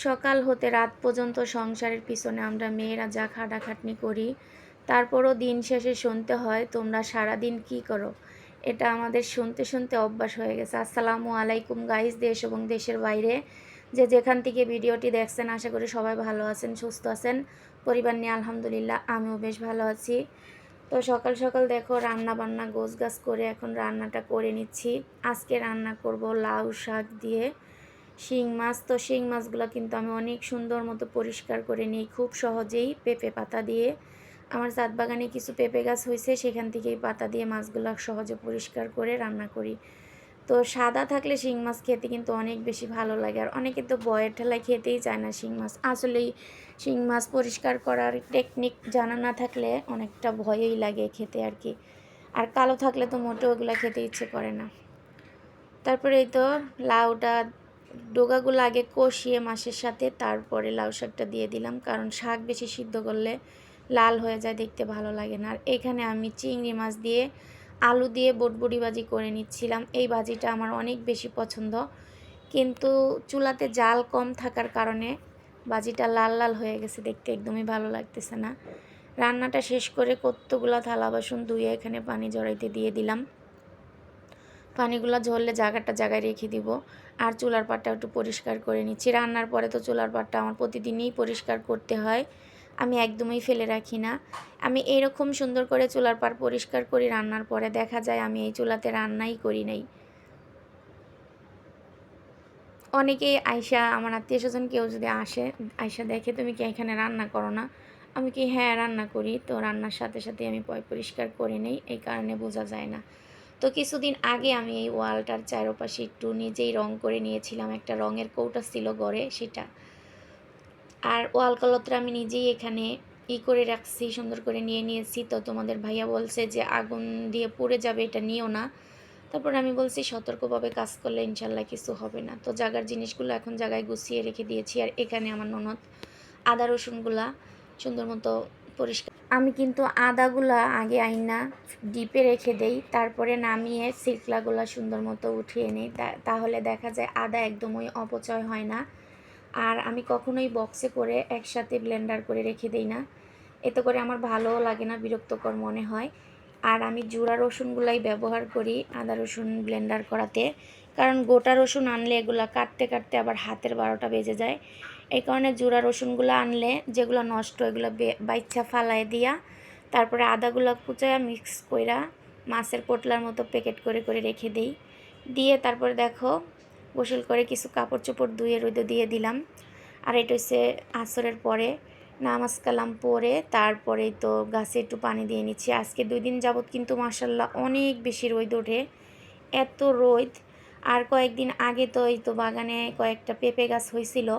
সকাল হতে রাত পর্যন্ত সংসারের পিছনে আমরা মেয়েরা যা খাটাখাটনি করি, তারপরও দিন শেষে শুনতে হয় তোমরা সারাদিন কি করো। এটা আমাদের শুনতে শুনতে অভ্যাস হয়ে গেছে। আসসালামু আলাইকুম গাইস, দেশ এবং দেশের বাইরে যে যেখান থেকে ভিডিওটি দেখছেন, আশা করি সবাই ভালো আছেন, সুস্থ আছেন। পরিবার নিয়ে আলহামদুলিল্লাহ আমিও বেশ ভালো আছি। তো সকাল সকাল দেখো রান্না বান্না গোছগাছ করে এখন রান্নাটা করে নিচ্ছি। আজকে রান্না করব লাউ শাক দিয়ে শিং মাছ। তো শিং মাছগুলো কিন্তু আমি অনেক সুন্দর মতো পরিষ্কার করে নিই খুব সহজেই পেঁপে পাতা দিয়ে। আমার ছাদ বাগানে কিছু পেঁপে গাছ হয়েছে, সেখান থেকেই পাতা দিয়ে মাছগুলো সহজে পরিষ্কার করে রান্না করি। তো সাদা থাকলে শিং মাছ খেতে কিন্তু অনেক বেশি ভালো লাগে, আর অনেকে তো বয়ের ঠেলায় খেতেই চায় না শিং মাছ। আসলেই শিং মাছ পরিষ্কার করার টেকনিক জানা না থাকলে অনেকটা ভয়ই লাগে খেতে আর কি। আর কালো থাকলে তো মোটেও ওগুলো খেতে ইচ্ছে করে না। তারপরে এই তো লাউটা ডোগাগুলো আগে কষিয়ে মাছের সাথে তারপরে লাউ শাকটা দিয়ে দিলাম, কারণ শাক বেশি সিদ্ধ করলে লাল হয়ে যায়, দেখতে ভালো লাগে না। আর এখানে আমি চিংড়ি মাছ দিয়ে আলু দিয়ে বটবড়ি ভাজি করে নিচ্ছিলাম। এই ভাজিটা আমার অনেক বেশি পছন্দ, কিন্তু চুলাতে জাল কম থাকার কারণে ভাজিটা লাল লাল হয়ে গেছে, দেখতে একদমই ভালো লাগতেছে না। রান্নাটা শেষ করে কতগুলো থালা বাসন ধুয়ে এখানে পানি জড়াইতে দিয়ে দিলাম। পানিগুলো ঝরলে জায়গায় রেখে দিব। আর চুলার পাড়টা একটু পরিষ্কার করে নিচ্ছি। রান্নার পরে তো চুলার পাড়টা আমার প্রতিদিনই পরিষ্কার করতে হয়, আমি একদমই ফেলে রাখি না। আমি এরকম সুন্দর করে চুলার পাড় পরিষ্কার করি, রান্নার পরে দেখা যায় আমি এই চুলাতে রান্নাই করি নাই। অনেকেই আয়সা, আমার আত্মীয় স্বজন কেউ যদি আসে, আয়সা দেখে তুমি কি এখানে রান্না করো না, আমি কি হ্যাঁ রান্না করি। তো রান্নার সাথে সাথে আমি পরিষ্কার করে নেই, এই কারণে বোঝা যায় না। তো কিছুদিন আগে আমি এই ওয়ালটার চারপাশে একটু নিজেই রং করে নিয়েছিলাম, একটা রঙের কৌটা ছিল ঘরে সেটা। আর ওয়াল কালারটা আমি নিজেই এখানে করে রাখছি, সুন্দর করে নিয়েছি। তো তোমাদের ভাইয়া বলছে যে আগুন দিয়ে পুড়ে যাবে, এটা নিও না। তারপর আমি বলছি সতর্কভাবে কাজ করলে ইনশাল্লাহ কিছু হবে না। তো জায়গার জিনিসগুলো এখন জায়গায় গুছিয়ে রেখে দিয়েছি। আর এখানে আমার ননদ আদা রসুনগুলা সুন্দর মতো পরিষ্কার, আমি কিন্তু আদাগুলা আগে আইনা ডিপে রেখে দেই, তারপরে নামিয়ে সিলকলাগুলা সুন্দর মতো উঠিয়ে নিই। তাহলে দেখা যায় আদা একদমই অপচয় হয় না। আর আমি কখনোই বক্সে করে একসাথে ব্লেন্ডার করে রেখে দেই না, এতে করে আমার ভালোও লাগে না, বিরক্তকর মনে হয়। আর আমি জুড়া রসুনগুলাই ব্যবহার করি আদা রসুন ব্লেন্ডার করাতে, কারণ গোটা রসুন আনলে এগুলা কাটতে কাটতে আবার হাতের 12টা বেজে যায়। এই কারণে জুড়া রসুনগুলো আনলে যেগুলো নষ্ট এগুলো বাইচ্ছা ফালায় দিয়া তারপরে আদাগুলো কুচায়া মিক্স কইরা মাছের পোটলার মতো প্যাকেট করে করে রেখে দিই। দিয়ে তারপরে দেখো গোসল করে কিছু কাপড় চোপড় ধুয়ে রোদে দিয়ে দিলাম। আর এটা হচ্ছে আসরের পরে নামাজ কালাম পরে তারপরেই তো গাছে একটু পানি দিয়ে নিচ্ছি। আজকে 2 দিন যাবৎ কিন্তু মাশাল্লাহ অনেক বেশি রোদ ওঠে, এত রোদ। আর কয়েকদিন আগে তো এই তো বাগানে কয়েকটা পেঁপে গাছ হয়েছিল,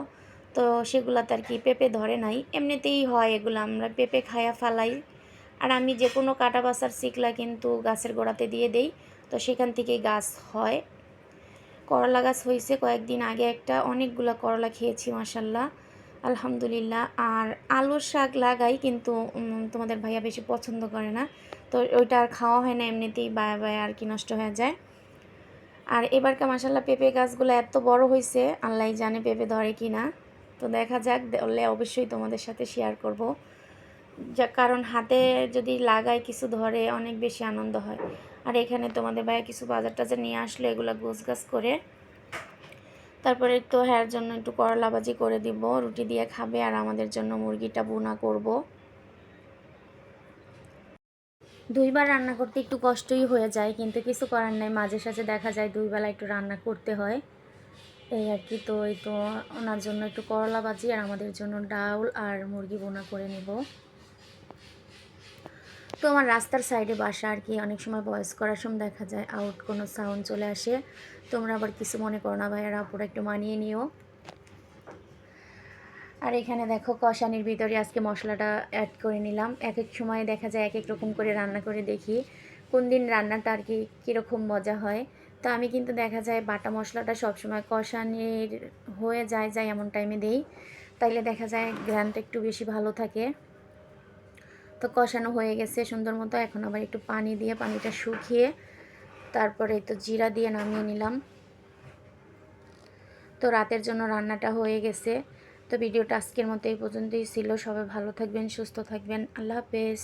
তো সেগুলাতে আর কি পেঁপে ধরে নাই, এমনিতেই হয় এগুলো, আমরা পেঁপে খায়া ফালাই। আর আমি যে কোনো কাটা বাছার শিকলা কিন্তু গাছের গোড়াতে দিয়ে দেই, তো সেখান থেকেই গাছ হয়। করলা গাছ হয়েছে কয়েকদিন আগে একটা, অনেকগুলো করলা খেয়েছি মাশাল্লাহ আলহামদুলিল্লাহ। আর আলুর শাক লাগাই, কিন্তু তোমাদের ভাইয়া বেশি পছন্দ করে না, তো ওইটা আর খাওয়া হয় না, এমনিতেই বায়া বায়া আর কি নষ্ট হয়ে যায়। আর এবারকার মাশাল্লাহ পেঁপে গাছগুলো এত বড় হয়েছে, আল্লাহ জানে পেঁপে ধরে কি না। তো দেখা যাক, ধরলে অবশ্যই তোমাদের সাথে শেয়ার করব, যা কারণ হাতে যদি লাগাই কিছু ধরে অনেক বেশি আনন্দ হয়। আর এখানে তোমাদের ভাইয়া কিছু বাজার টাজার নিয়ে আসলে এগুলো গোছগাছ করে তারপরে তো হ্যার জন্য একটু করলা ভাজি করে দিব, রুটি দিয়ে খাবে। আর আমাদের জন্য মুরগিটা ভুনা করব। 2বার রান্না করতে একটু কষ্টই হয়ে যায়, কিন্তু কিছু করার নাই, মাঝে সাঝে দেখা যায় 2 বেলা একটু রান্না করতে হয়, এই আর কি। তো এই তো ওনার জন্য একটু করলা ভাজি আর আমাদের জন্য ডাউল আর মুরগি ভুনা করে নেব। তো আমার রাস্তার সাইডে বাসা আর কি, অনেক সময় ভয়েস করার সময় দেখা যায় আউট কোনো সাউন্ড চলে আসে, তোমরা আবার কিছু মনে করো না ভাইয়ারা, আপুরা একটু মানিয়ে নিও। আর এখানে দেখো কষানির ভিতরে আজকে মশলাটা অ্যাড করে নিলাম। এক এক সময় দেখা যায় এক এক রকম করে রান্না করে দেখি কোন দিন রান্নাটা আর কি কীরকম মজা হয়। তো আমি কিন্তু দেখা যায় বাটা মশলাটা সবসময় কষানির হয়ে যায় এমন টাইমে দেই, তাইলে দেখা যায় গ্রানটা একটু বেশি ভালো থাকে। তো কষানো হয়ে গেছে সুন্দর মতো, এখন আবার একটু পানি দিয়ে পানিটা শুকিয়ে তারপরে তো জিরা দিয়ে নামিয়ে নিলাম। তো রাতের জন্য রান্নাটা হয়ে গেছে। তো ভিডিওটা আজকের মতো এই পর্যন্তই ছিল। সবাই ভালো থাকবেন, সুস্থ থাকবেন। আল্লাহ হাফেজ।